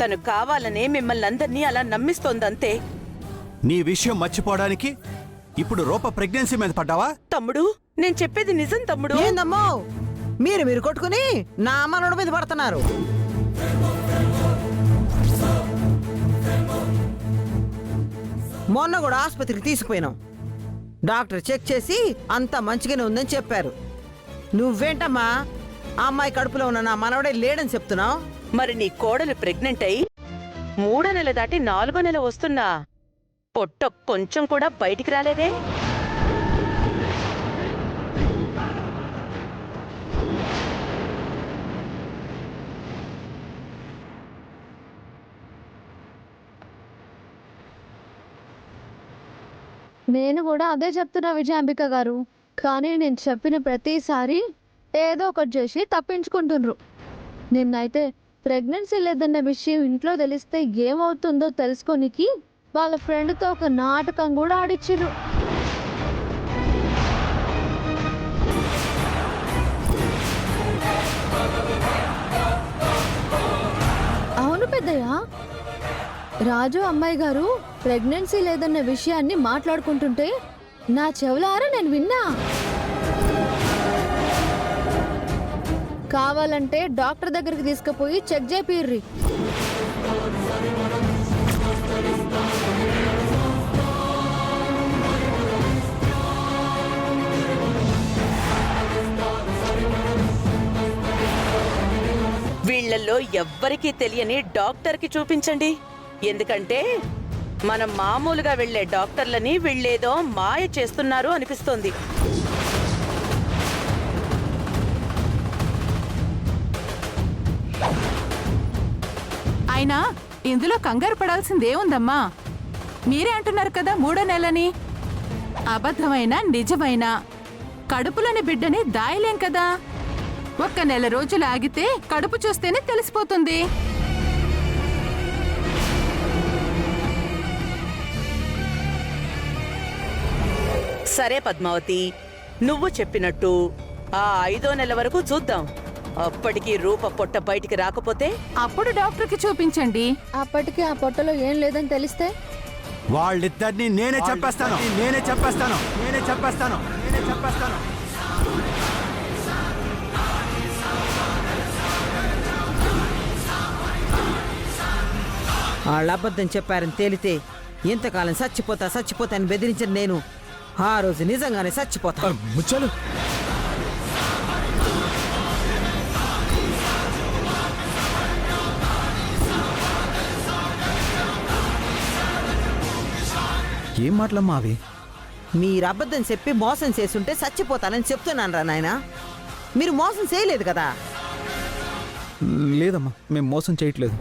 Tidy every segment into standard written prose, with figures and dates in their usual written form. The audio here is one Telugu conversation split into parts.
తను కావాలనే మిమ్మల్ని అందరినీ అలా నమ్మిస్తోందంతే. నీ విషయం మర్చిపోవడానికి ఇప్పుడు రూప ప్రెగ్నెన్సీ మీద పడ్డావా? తమ్ముడు, నేను చెప్పేది నిజం తమ్ముడు. ఏందమ్మో మీరు కొట్టుకుని నా మనోడి మీద పడుతున్నారు. మొన్న కూడా ఆసుపత్రికి తీసుకుపోయినాం. డాక్టర్ చెక్ చేసి అంతా మంచిగానే ఉందని చెప్పారు. నువ్వేంటమ్మా ఆ అమ్మాయి కడుపులో ఉన్న నా మనవడే లేడని చెప్తున్నావు? మరి నీ కోడలు ప్రెగ్నెంట్ అయి 3వ నెల దాటి 4వ నెల వస్తున్నా పొట్ట కొంచెం కూడా బయటికి రాలేదే? నేను కూడా అదే చెప్తున్నా విజయాంబిక గారు. కానీ నేను చెప్పిన ప్రతిసారి ఏదో ఒకటి చేసి తప్పించుకుంటుండ్రు. నిన్నైతే ప్రెగ్నెన్సీ లేదన్న విషయం ఇంట్లో తెలిస్తే ఏమవుతుందో తెలుసుకోనికి వాళ్ళ ఫ్రెండ్తో ఒక నాటకం కూడా ఆడిచ్చిర్రు. అవును పెద్దయ్య, రాజు అమ్మాయి గారు ప్రెగ్నెన్సీ లేదన్న విషయాన్ని మాట్లాడుకుంటుంటే నా చెవులారా నేను విన్నా. కావాలంటే డాక్టర్ దగ్గరికి తీసుకుపోయి చెక్ చేపిర్రి. వీళ్లలో ఎవ్వరికీ తెలియని డాక్టర్కి చూపించండి. ఎందుకంటే మనం మామూలుగా వెళ్లే డాక్టర్లని వీళ్ళేదో మాయ చేస్తున్నారు అనిపిస్తోంది. అయినా ఇందులో కంగారు పడాల్సిందేముందమ్మా? మీరే అంటున్నారు కదా 3వ నెలని. అబద్ధమైన నిజమైన కడుపులోని బిడ్డని దాయలేం కదా. 1 నెల రోజులు ఆగితే కడుపు చూస్తేనే తెలిసిపోతుంది. సరే పద్మావతి, నువ్వు చెప్పినట్టు ఆ 5వ నెల వరకు చూద్దాం. అప్పటికి రూప పొట్ట బయటికి రాకపోతే అప్పుడు డాక్టర్కి చూపించండి. అప్పటికి ఆ పొట్టలో ఏం లేదని తెలిస్తే వాళ్ళిద్దరిని నేనే చెప్పేస్తాను. వాళ్ళు అబద్ధం చెప్పారని తేలితే ఇంతకాలం చచ్చిపోతా అని బెదిరించిన నేను ఆ రోజు నిజంగానే చచ్చిపోతా. ముచ్చాలు ఏం మాటలమ్మా అవి? మీరు అబద్ధం చెప్పి మోసం చేసుంటే చచ్చిపోతానని చెప్తున్నాను రా నాయన. మీరు మోసం చేయలేదు కదా? లేదమ్మా, మేము మోసం చేయట్లేదు.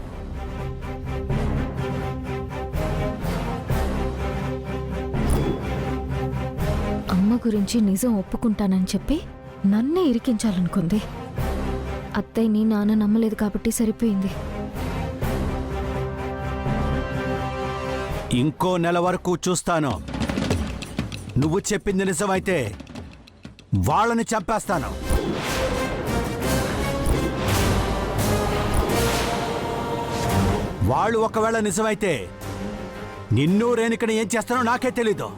అమ్మ గురించి నిజం ఒప్పుకుంటానని చెప్పి నన్నే ఇరికించాలనుకుంది. అత్తయ్యని నాన్న నమ్మలేదు కాబట్టి సరిపోయింది. ఇంకో నెల వరకు చూస్తాను. నువ్వు చెప్పింది నిజమైతే వాళ్ళని చంపేస్తాను. వాళ్ళు ఒకవేళ నిజమైతే నిన్ను రేణుకని ఏం చేస్తానో నాకే తెలీదు.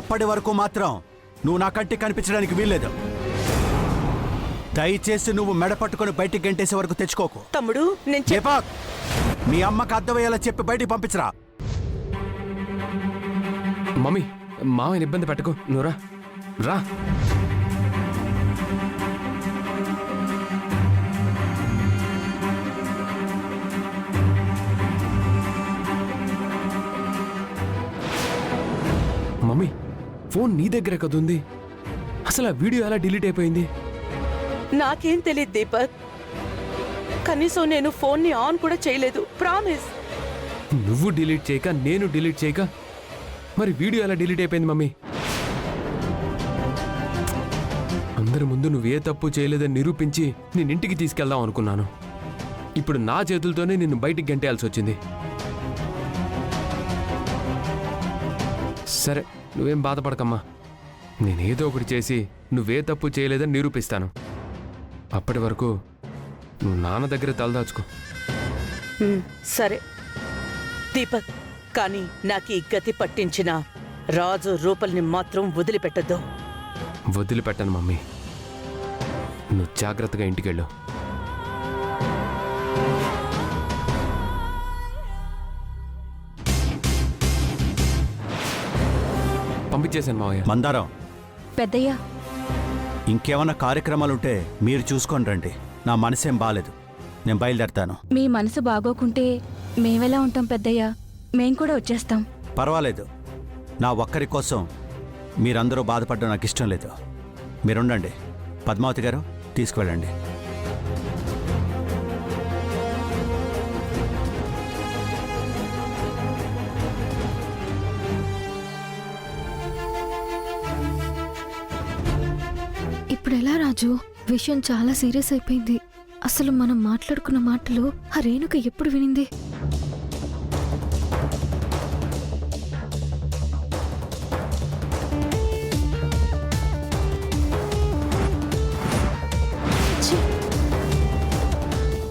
అప్పటి వరకు మాత్రం నువ్వు నా కంటికి కనిపించడానికి వీల్లేదు. దయచేసి నువ్వు మెడ పట్టుకుని బయటికి గంటేసే వరకు తెచ్చుకోకు. తమ్ముడు, నేను దీపక్, మీ అమ్మకి అర్థమయ్యేలా చెప్పి బయటికి పంపించరా. మమ్మీ, మామయ్యని ఇబ్బంది పెట్టకు. నువ్వు రా. మమ్మీ, ఫోన్ నీ దగ్గర కదుంది. అసలు ఆ వీడియో ఎలా డిలీట్ అయిపోయింది? నాకేం తెలియదు దీపక్. కనీసం నేను ఫోన్ని ఆన్ కూడా చేయలేదు. ప్రామిస్. నువ్వు డిలీట్ చేయక, నేను డిలీట్ చేయక, మరి వీడియో ఎలా డిలీట్ అయిపోయింది మమ్మీ? అందరి ముందు నువ్వే తప్పు చేయలేదని నిరూపించి నేను ఇంటికి తీసుకెళ్దాం అనుకున్నాను. ఇప్పుడు నా చేతులతోనే నిన్ను బయటికి గంటేయాల్సి వచ్చింది. సరే, నువ్వేం బాధపడకమ్మా. నేనేదో ఒకటి చేసి నువ్వే తప్పు చేయలేదని నిరూపిస్తాను. అప్పటి వరకు నువ్వు నాన్న దగ్గర తలదాచుకో. సరే దీపక్, కానీ నాకు ఈ గతి పట్టించిన రాజు రూపల్ని మాత్రం వదిలిపెట్టద్దు. వదిలిపెట్టను మమ్మీ. నువ్వు జాగ్రత్తగా ఇంటికెళ్ళు. పంపించేశాను మావయ్య. మందారం, పెద్దయ్యా, ఇంకేమన్నా కార్యక్రమాలుంటే మీరు చూసుకొని రండి. నా మనసేం బాలేదు. నేను బయలుదేరతాను. మీ మనసు బాగోకుంటే మేమెలా ఉంటాం పెద్దయ్యా? మేం కూడా వచ్చేస్తాం. పర్వాలేదు. నా ఒక్కరి కోసం మీరందరూ బాధపడడం నాకు ఇష్టం లేదు. మీరుండండి. పద్మావతి గారు, తీసుకువెళ్ళండి. ఇప్పుడు ఎలా రాజు? విషయం చాలా సీరియస్ అయిపోయింది. అసలు మనం మాట్లాడుకున్న మాటలు ఆ రేణుక ఎప్పుడు వినింది?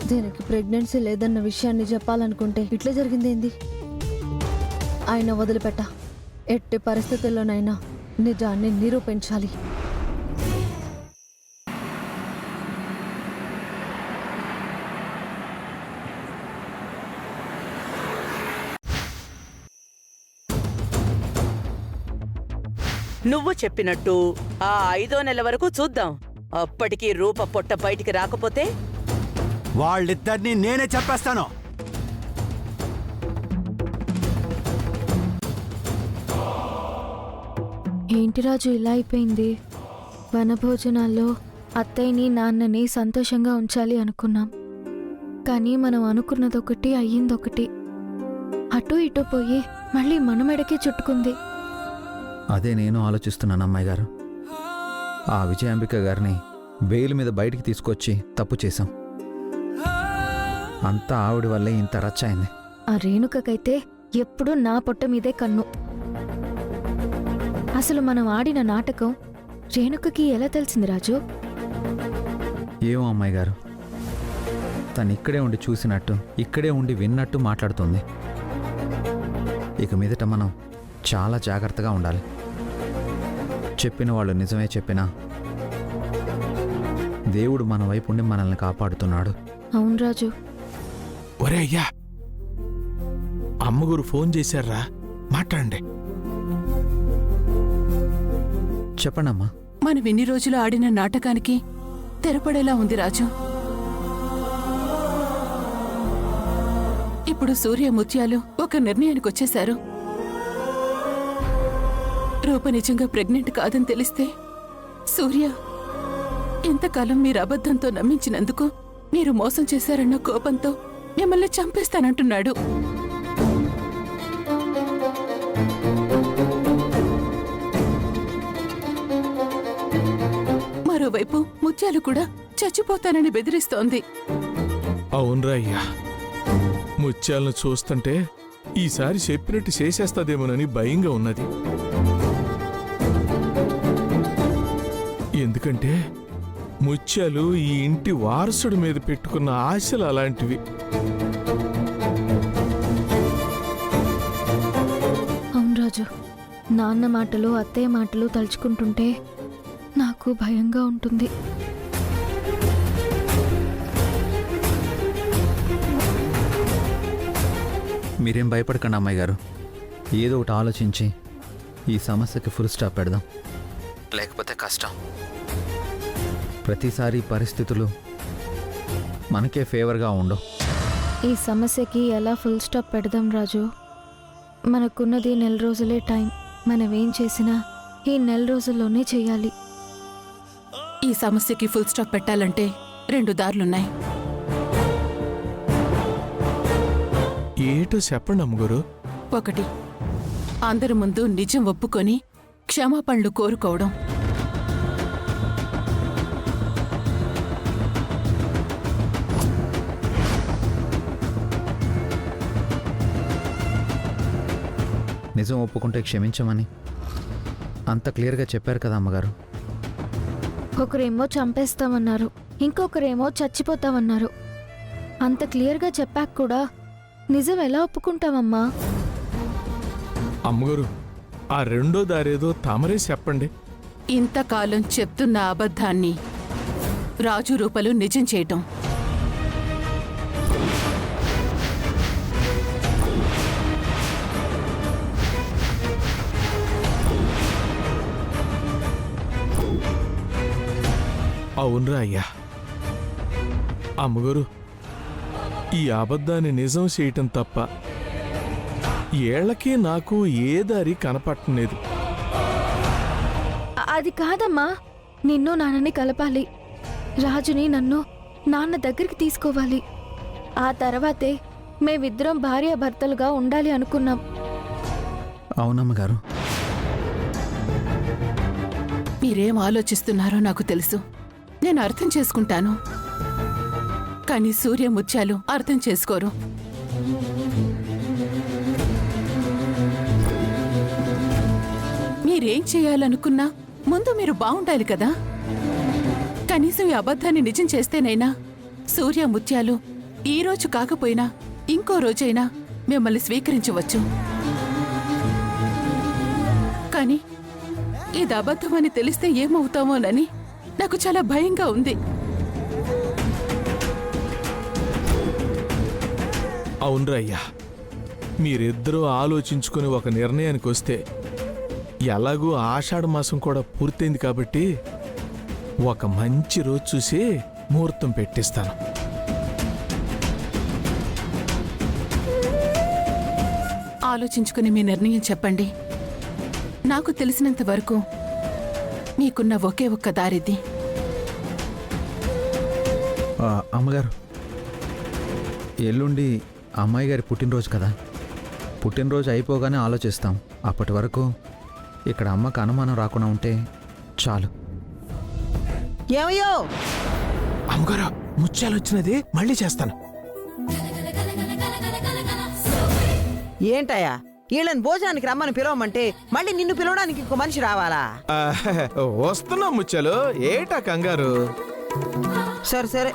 దీనికి ప్రెగ్నెన్సీ లేదన్న విషయాన్ని చెప్పాలనుకుంటే ఇట్లా జరిగిందేంది? ఆయన వదిలిపెట్ట. ఎట్టి పరిస్థితుల్లోనైనా నిజాన్ని నిరూపించాలి. నువ్వు చెప్పినట్టు ఆ 5వ నెల వరకు చూద్దాం. అప్పటికి రూప పొట్ట బయటికి రాకపోతే వాళ్ళిద్దరినీ నేనే చెప్పేస్తాను. ఏంటి రాజు ఇలా అయిపోయింది? వనభోజనాల్లో అత్తయ్యని నాన్నని సంతోషంగా ఉంచాలి అనుకున్నాం. కానీ మనం అనుకున్నదొకటి అయ్యిందొకటి. అటు ఇటు పోయి మళ్ళీ మన మెడకే చుట్టుకుంది. అదే నేను ఆలోచిస్తున్నాను అమ్మాయి గారు. ఆ విజయాంబిక గారిని బెయిల్ మీద బయటికి తీసుకొచ్చి తప్పు చేశాం. అంతా ఆవిడ వల్లే ఇంత రచ్చయింది. ఆ రేణుకకైతే ఎప్పుడూ నా పొట్ట మీదే కన్ను. అసలు మనం ఆడిన నాటకం రేణుకకి ఎలా తెలిసింది రాజు? ఏమో అమ్మాయి గారు, తను ఇక్కడే ఉండి చూసినట్టు, ఇక్కడే ఉండి విన్నట్టు మాట్లాడుతుంది. ఇక మీదట మనం చాలా జాగ్రత్తగా ఉండాలి. చెప్పిన వాళ్ళు నిజమే చెప్పినా దేవుడు మన వైపు ఉండి మనల్ని కాపాడుతున్నాడు. అవును రాజు. ఒరే అయ్యా, అమ్మగారు ఫోన్ చేశారా? మాట్లాడండి. చెప్పండమ్మా. మనం ఇన్ని రోజులు ఆడిన నాటకానికి తెరపడేలా ఉంది రాజు. ఇప్పుడు సూర్య ముత్యాలు ఒక నిర్ణయానికి వచ్చేశారు. రూప నిజంగా ప్రెగ్నెంట్ కాదని తెలిస్తే సూర్య ఎంతకాలం మీరు అబద్ధంతో నమ్మించినందుకు మీరు మోసం చేశారన్న కోపంతో మిమ్మల్ని చంపేస్తానంటున్నాడు. మరోవైపు ముత్యాలు కూడా చచ్చిపోతానని బెదిరిస్తోంది. అవునరా అయ్యా, ముత్యాలను చూస్తుంటే ఈసారి చెప్పినట్టు చేసేస్తాదేమోనని భయంగా ఉన్నది. ఎందుకంటే ముత్యాలు ఈ ఇంటి వారసుడి మీద పెట్టుకున్న ఆశలు అలాంటివి. అవును రాజు. నాన్న మాటలు అత్తయ్య మాటలు తలుచుకుంటుంటే నాకు భయంగా ఉంటుంది. మీరేం భయపడకండి అమ్మాయి గారు. ఏదో ఒకటి ఆలోచించి ఈ సమస్యకి ఫుల్ స్టాప్ పెడదాం. లేకపోతే కష్టం. ప్రతిసారి పరిస్థితులు మనకే ఫేవర్గా ఉండవు. ఈ సమస్యకి ఎలా ఫుల్ స్టాప్ పెడదాం రాజు? మనకున్నది 4 రోజులే టైం. మనం ఏం చేసినా ఈ 4 రోజుల్లోనే చేయాలి. ఈ సమస్యకి ఫుల్ స్టాప్ పెట్టాలంటే 2 దారులున్నాయి. ఏటో చెప్పండి అమ్మగారు. 1, అందరి ముందు నిజం ఒప్పుకొని క్షమాపణలు కోరుకోవడం. 2 నిజం ఒప్పుకుంటే క్షమించమని అంత క్లియర్గా చెప్పారు కదా అమ్మగారు. ఒకరేమో చంపేస్తామన్నారు, ఇంకొకరేమో చచ్చిపోతామన్నారు. అంత క్లియర్గా చెప్పాక కూడా నిజం ఎలా ఒప్పుకుంటామమ్మా? అమ్మగారు, ఆ రెండో దారేదో తమరే చెప్పండి. ఇంతకాలం చెప్తున్న అబద్ధాన్ని రాజు రూపలు నిజం చేయటం. అవునరా అయ్యా. అమ్మగారు, ఈ అబద్ధాన్ని నిజం చేయటం తప్ప ఏళ్లకి నాకు ఏ దారి కనపట్టలేదు. అది కాదమ్మా, నిన్ను నాన్నని కలపాలి. రాజుని నన్ను నాన్న దగ్గరికి తీసుకోవాలి. ఆ తర్వాతే మేమిద్దరం భార్యాభర్తలుగా ఉండాలి అనుకున్నాం. అవునమ్మగారు. మీరేం ఆలోచిస్తున్నారో నాకు తెలుసు. నేను అర్థం చేసుకుంటాను. కానీ సూర్య ముత్యాలు అర్థం చేసుకోరు. మీరేం చేయాలనుకున్నా ముందు మీరు బాగుండాలి కదా. కనీసం ఈ అబద్ధాన్ని నిజం చేస్తేనైనా సూర్య ముత్యాలు ఈ రోజు కాకపోయినా ఇంకో రోజైనా మిమ్మల్ని స్వీకరించవచ్చు. కానీ ఇది అబద్ధమని తెలిస్తే ఏమవుతామోనని నాకు చాలా భయంగా ఉంది. అవునరా అయ్యా, మీరిద్దరూ ఆలోచించుకుని ఒక నిర్ణయానికి వస్తే, ఎలాగూ ఆషాఢ మాసం కూడా పూర్తయింది కాబట్టి ఒక మంచి రోజు చూసి ముహూర్తం పెట్టిస్తాను. ఆలోచించుకుని మీ నిర్ణయం చెప్పండి. నాకు తెలిసినంత వరకు మీకున్న ఒకే ఒక్క దారిది. అమ్మగారు, ఎల్లుండి అమ్మాయి గారి పుట్టినరోజు కదా. పుట్టినరోజు అయిపోగానే ఆలోచిస్తాం. అప్పటి వరకు ఇక్కడ అమ్మకు అనుమానం రాకుండా ఉంటే చాలు. ఏమయ్యో, అమ్మగారు, ముత్యాలు వచ్చినది మళ్ళీ చేస్తాను. ఏంటయ్యా వీళ్ళని భోజనానికి రమ్మని పిలవమంటే మళ్ళీ నిన్ను పిలవడానికి ఇంకో మనిషి రావాలా? వస్తున్నా ముత్యాలు, ఏటా కంగారు? సరే సరే.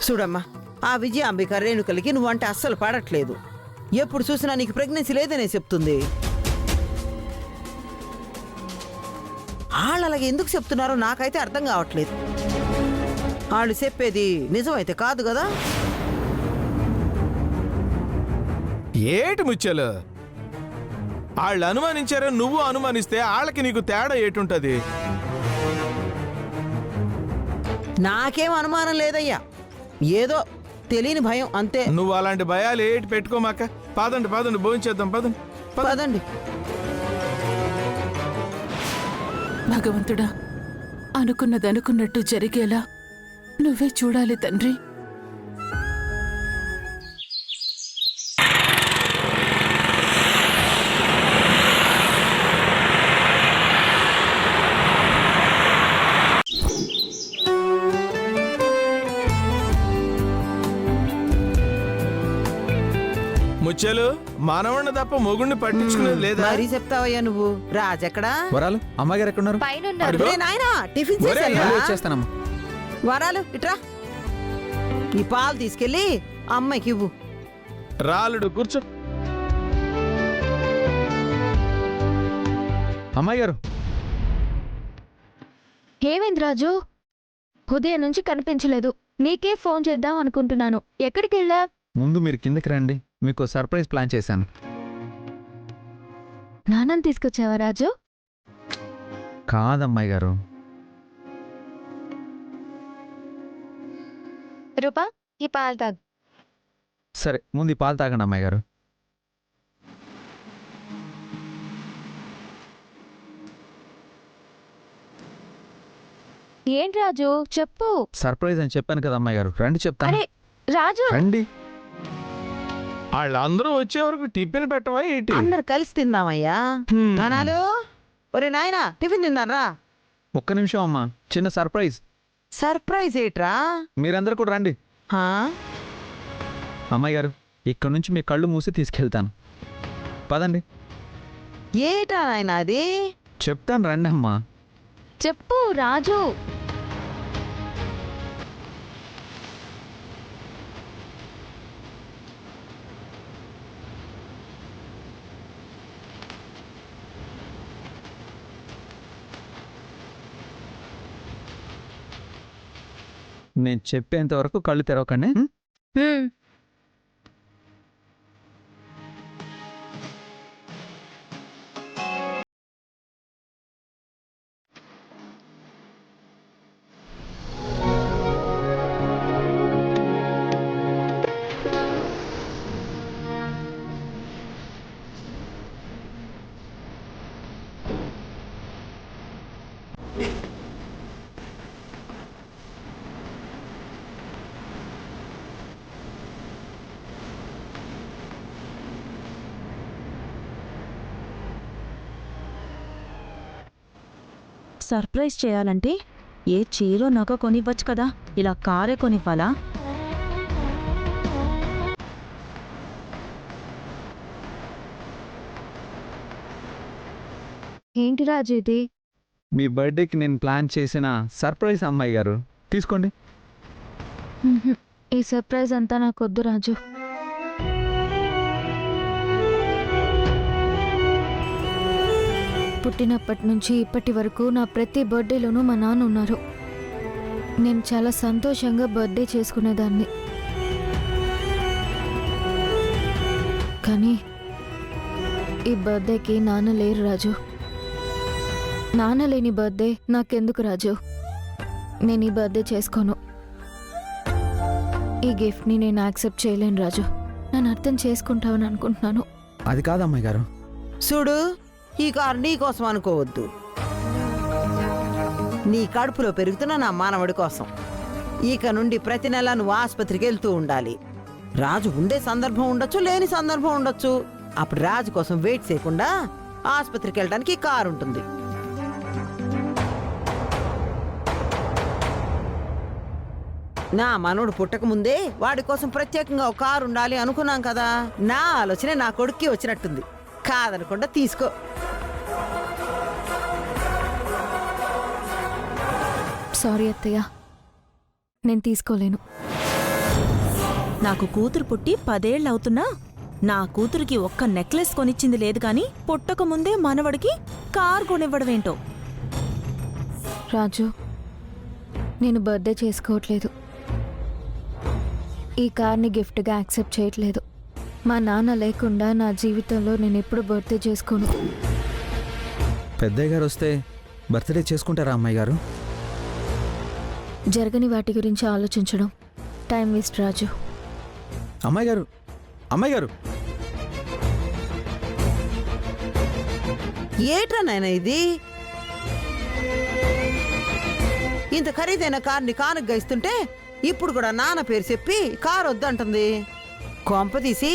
చూడమ్మా, ఆ విజయాంబిక రేణుకలకి నువ్వంటే అస్సలు పడట్లేదు. ఎప్పుడు చూసినా నీకు ప్రెగ్నెన్సీ లేదనే చెప్తుంది. వాళ్ళు అలాగే ఎందుకు చెప్తున్నారో నాకైతే అర్థం కావట్లేదు. వాళ్ళు చెప్పేది నిజమైతే కాదు కదా? ఏటి ముత్యాలు, వాళ్ళు అనుమానించారో నువ్వు అనుమానిస్తే వాళ్ళకి నీకు తేడా ఏటుంటది? నాకేం అనుమానం లేదయ్యా, ఏదో తెలియని భయం అంతే. నువ్వు అలాంటి భయాలు ఏటి పెట్టుకోమాక. పదండి పదండి, భోంచేద్దాం, పదండి పదండి. భగవంతుడా, అనుకున్నది అనుకున్నట్టు జరిగేలా నువ్వే చూడాలి తండ్రి. ముత్యాలు, మనవಣ್ణ తప్ప మొగుడిని పట్టించుకునేది లేదా? మరీ చెప్తావయ్యా నువ్వు. రాజెక్కడా? వరాలు, అమ్మాయి గారు ఎక్కడున్నారు? అడుగు. ఒరే నాయనా, టిఫిన్ ఒరే, చేశాను మళ్ళీ రా. వచ్చేస్తానమ్మా. వరాలు ఇట్రా, ఈ పాలు తీసుకెళ్ళి అమ్మాయికి ఇవ్వు. రాలుడు, కూర్చో. అమ్మాయి గారు, ఏమైంది రాజు? ఉదయం నుంచి కనిపించలేదు. నీకే ఫోన్ చేద్దాం అనుకుంటున్నాను. ఎక్కడికి వెళ్ళా? ముందు మీరు కిందకి రండి, మీకు సర్ప్రైజ్ ప్లాన్ చేశాను. నాన్నని తీసుకొచ్చావా రాజు? కాదమ్మాయి గారు. రూపా, ఈ పాలు తాగు. సరే, ముందు ఈ పాలు తాగండి అమ్మాయి గారు. ఏంటి రాజు, చెప్పు. సర్ప్రైజ్ అని చెప్పాను కదా అమ్మాయి గారు, రండి చెప్తాను. అరే రాజు, రండి. వాళ్ళందరూ వచ్చే వరకు టిఫిన్ పెట్టవా ఏంటి? అందరు కలిసి తిందామయ్యా. నానాలు, ఒరే నాయనా, టిఫిన్ తిన్నారా? ఒక్క నిమిషం అమ్మా, చిన్న సర్ప్రైజ్. సర్ప్రైజ్ ఏట్రా? మీరందరూ కూడా రండి. హా? అమ్మాయి గారు, ఇక్కడ నుంచి మీ కళ్ళు మూసి తీసుకెళ్తాను. పదండి. ఏటా నాయనా అది? చెప్తాను, రండి అమ్మా. చెప్పు రాజు. నేను చెప్పేంత వరకు కళ్ళు తెరవకండి. సర్ప్రైజ్ చేయాలంటే ఏ చీరో నగ కొనివ్వచ్చు కదా, ఇలా కారే కొనివ్వాలా? ఏంటి రాజు ఇది? మీ బర్త్డేకి నేను ప్లాన్ చేసిన సర్ప్రైజ్ అమ్మాయి గారు, తీసుకోండి. ఈ సర్ప్రైజ్ అంతా నాకొద్దు రాజు. పుట్టినప్పటి నుంచి ఇప్పటి వరకు నా ప్రతి బర్త్డేలోనూ మా నాన్న ఉన్నారు. నేను చాలా సంతోషంగా బర్త్డే చేసుకునేదాన్ని. కానీ ఈ బర్త్డేకి నాన్న లేరు రాజు. నాన్న లేని బర్త్డే నాకెందుకు రాజు? నేను ఈ బర్త్డే చేసుకోను. ఈ గిఫ్ట్ని నేను యాక్సెప్ట్ చేయలేను రాజు. నన్ను అర్థం చేసుకుంటావని అనుకుంటున్నాను. అది కాదు అమ్మాయి గారు. చూడు, ఈ కారు నీ కోసం అనుకోవద్దు, నీ కడుపులో పెరుగుతున్న నా మానవుడి కోసం. ఇక నుండి ప్రతి నెల నువ్వు ఆసుపత్రికి వెళ్తూ ఉండాలి. రాజు ఉండే సందర్భం ఉండొచ్చు, లేని సందర్భం ఉండొచ్చు. అప్పుడు రాజు కోసం వెయిట్ చేయకుండా ఆసుపత్రికి వెళ్ళడానికి కారు ఉంటుంది. నా మనోడు పుట్టక ముందే వాడి కోసం ప్రత్యేకంగా ఒక కారు ఉండాలి అనుకున్నాం కదా. నా ఆలోచన నా కొడుక్కి వచ్చినట్టుంది. కాదనకుండా తీసుకో. సారీ అత్తయ్య, నేను తీసుకోలేను. నాకు కూతురు పుట్టి 10 ఏళ్ళవుతున్నా నా కూతురికి ఒక్క నెక్లెస్ కొనిచ్చింది లేదు కానీ పుట్టక ముందే మనవడికి కార్ కొనివ్వడమేంటో. రాజు, నేను బర్త్డే చేసుకోవట్లేదు. ఈ కార్ని గిఫ్ట్గా యాక్సెప్ట్ చేయట్లేదు. మా నాన్న లేకుండా నా జీవితంలో నేను ఎప్పుడు బర్త్డే చేసుకోను. పెద్దయ్య గారు వస్తే బర్త్డే చేసుకుంటారా అమ్మాయి గారు? జరగని వాటి గురించి ఆలోచించడం టైం వేస్ట్ రాజు. అమ్మాయి గారు, అమ్మాయి గారు, ఏట్రా నాయనా ఇది? ఇంత ఖరీదైన కార్ని కానుగ్గా ఇస్తుంటే ఇప్పుడు కూడా నాన్న పేరు చెప్పి కారు వద్దంటుంది. కొంపదీసి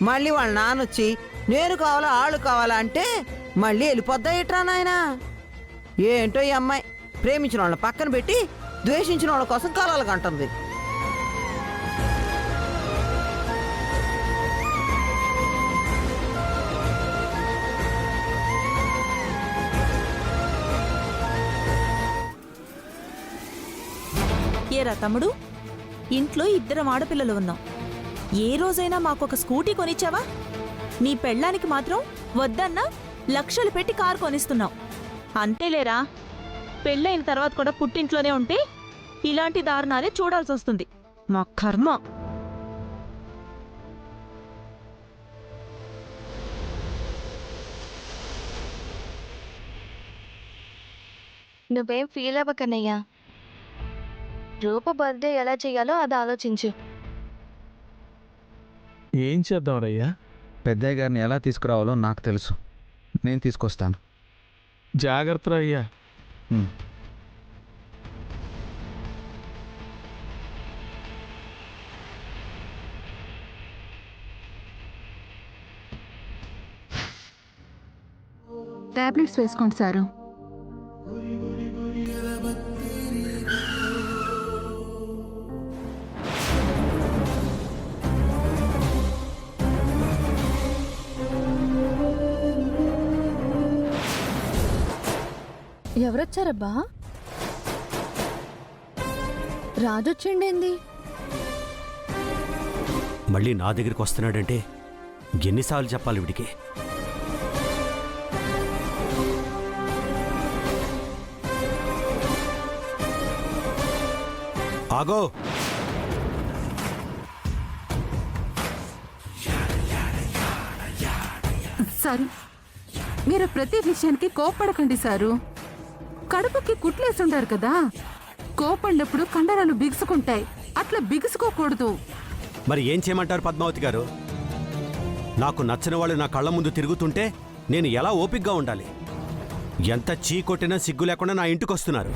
మళ్ళీ వాళ్ళ నాన్నొచ్చి నేను కావాలా ఆళ్ళు కావాలా అంటే మళ్ళీ వెళ్ళిపోద్దా ఏట్రా నాయనా? ఏంటో ఈ అమ్మాయి ప్రేమించిన వాళ్ళని పక్కన పెట్టి ద్వేషించిన వాళ్ళ కోసం కలలు కంటుంది. ఏరా తమ్ముడు, ఇంట్లో 2 ఆడపిల్లలు ఉన్నాం. ఏ రోజైనా మాకొక స్కూటీ కొనిచ్చావా? నీ పెళ్ళానికి మాత్రం వద్దన్నా లక్షలు పెట్టి కారు కొనిస్తున్నావు. అంతేలేరా, పెళ్ళైన తర్వాత కూడా పుట్టింట్లోనే ఉంటే ఇలాంటి దారుణాలే చూడాల్సి వస్తుంది. మా కర్మ. నువ్వేం ఫీల్ అవ్వకన్నయ్యా. రూప బర్త్డే ఎలా చేయాలో అది ఆలోచించు. ఏం చేద్దాం రయ్యా? పెద్దయ్య గారిని ఎలా తీసుకురావాలో నాకు తెలుసు. నేను తీసుకొస్తాను. జాగ్రత్త అయ్యా. టాబ్లెట్స్ వేసుకోండి సారు. ఎవరొచ్చారబ్బా? రాజొచ్చిండేంది? మళ్ళీ నా దగ్గరికి వస్తున్నాడంటే ఎన్నిసార్లు చెప్పాలి వీడికి? ఆగో. సారు, మీరు ప్రతి విషయానికి కోప్పడకండి సారు. కడుపుకి కుట్లేసుండారు కదా, కోపడినప్పుడు కండరాలు బిగుసుకుంటాయి, అట్లా బిగుసుకోకూడదు. మరి ఏం చేయమంటారు పద్మావతి గారు? నాకు నచ్చిన వాళ్ళు నా కళ్ళ ముందు తిరుగుతుంటే నేను ఎలా ఓపిగ్గా ఉండాలి? ఎంత చీ కొట్టినా సిగ్గు లేకుండా నా ఇంటికి వస్తున్నారు.